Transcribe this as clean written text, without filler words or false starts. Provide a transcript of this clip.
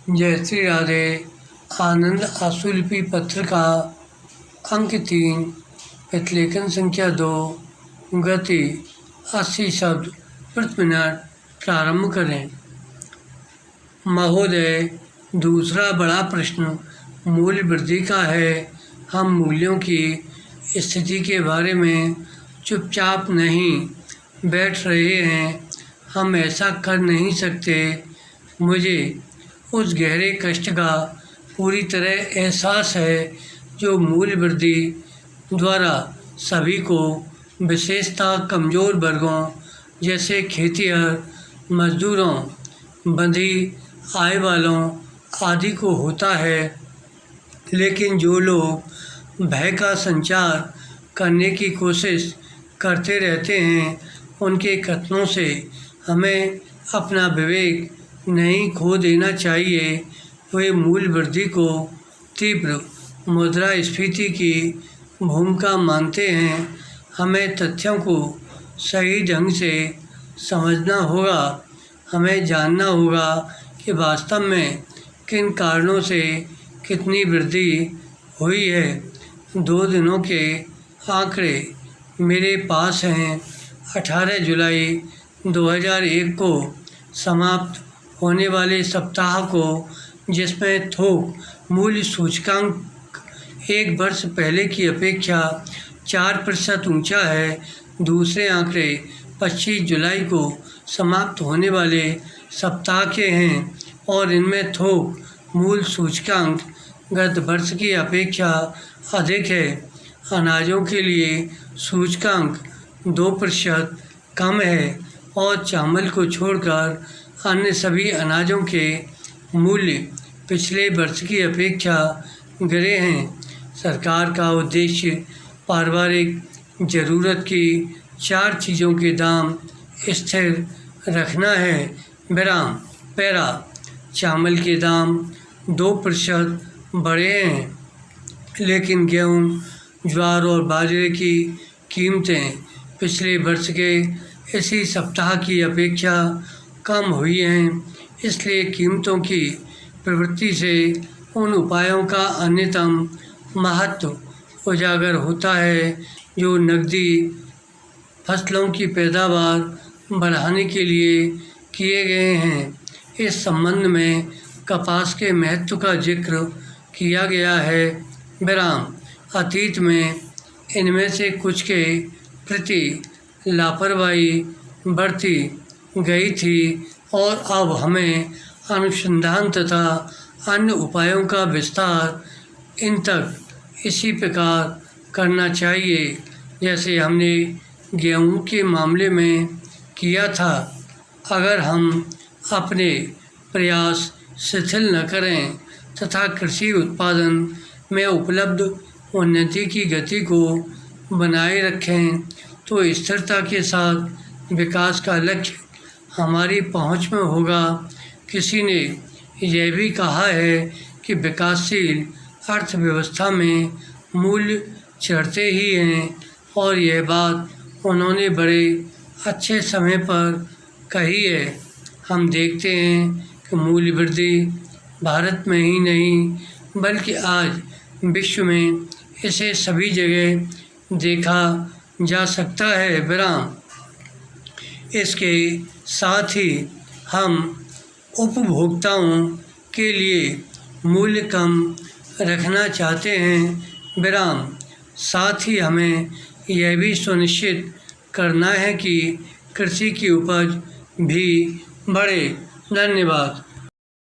जयश्री राधे। आनंद आशुलिपि पत्र का अंक 3, प्रतिलेखन संख्या 2, गति 80 शब्द प्रति मिनट। प्रारंभ करें। महोदय, दूसरा बड़ा प्रश्न मूल्य वृद्धि का है। हम मूल्यों की स्थिति के बारे में चुपचाप नहीं बैठ रहे हैं। हम ऐसा कर नहीं सकते। मुझे उस गहरे कष्ट का पूरी तरह एहसास है जो मूल्य वृद्धि द्वारा सभी को, विशेषतः कमज़ोर वर्गों जैसे खेतिहर, मजदूरों, बंधी आय वालों आदि को होता है। लेकिन जो लोग भय का संचार करने की कोशिश करते रहते हैं, उनके कथनों से हमें अपना विवेक नहीं खो देना चाहिए। वे मूल्य वृद्धि को तीव्र मुद्रास्फीति की भूमिका मानते हैं। हमें तथ्यों को सही ढंग से समझना होगा। हमें जानना होगा कि वास्तव में किन कारणों से कितनी वृद्धि हुई है। 2 दिनों के आंकड़े मेरे पास हैं। 18 जुलाई 2001 को समाप्त होने वाले सप्ताह को, जिसमें थोक मूल्य सूचकांक 1 वर्ष पहले की अपेक्षा 4% ऊंचा है। दूसरे आंकड़े 25 जुलाई को समाप्त होने वाले सप्ताह के हैं और इनमें थोक मूल्य सूचकांक गत वर्ष की अपेक्षा अधिक है। अनाजों के लिए सूचकांक 2% कम है और चावल को छोड़कर अन्य सभी अनाजों के मूल्य पिछले वर्ष की अपेक्षा गिरे हैं। सरकार का उद्देश्य पारिवारिक ज़रूरत की 4 चीज़ों के दाम स्थिर रखना है। विराम। पैरा। चावल के दाम 2% बढ़े हैं, लेकिन गेहूँ, ज्वार और बाजरे की कीमतें पिछले वर्ष के इसी सप्ताह की अपेक्षा कम हुई हैं। इसलिए कीमतों की प्रवृत्ति से उन उपायों का अन्यतम महत्व उजागर होता है जो नकदी फसलों की पैदावार बढ़ाने के लिए किए गए हैं। इस संबंध में कपास के महत्व का जिक्र किया गया है। विराम। अतीत में इनमें से कुछ के प्रति लापरवाही बढ़ती गई थी और अब हमें अनुसंधान तथा अन्य उपायों का विस्तार इन तक इसी प्रकार करना चाहिए जैसे हमने गेहूं के मामले में किया था। अगर हम अपने प्रयास शिथिल न करें तथा कृषि उत्पादन में उपलब्ध उन्नति की गति को बनाए रखें, तो स्थिरता के साथ विकास का लक्ष्य हमारी पहुंच में होगा। किसी ने यह भी कहा है कि विकासशील अर्थव्यवस्था में मूल्य चढ़ते ही हैं, और यह बात उन्होंने बड़े अच्छे समय पर कही है। हम देखते हैं कि मूल्य वृद्धि भारत में ही नहीं बल्कि आज विश्व में इसे सभी जगह देखा जा सकता है। विराम। इसके साथ ही हम उपभोक्ताओं के लिए मूल्य कम रखना चाहते हैं। विराम। साथ ही हमें यह भी सुनिश्चित करना है कि कृषि की उपज भी बढ़े। धन्यवाद।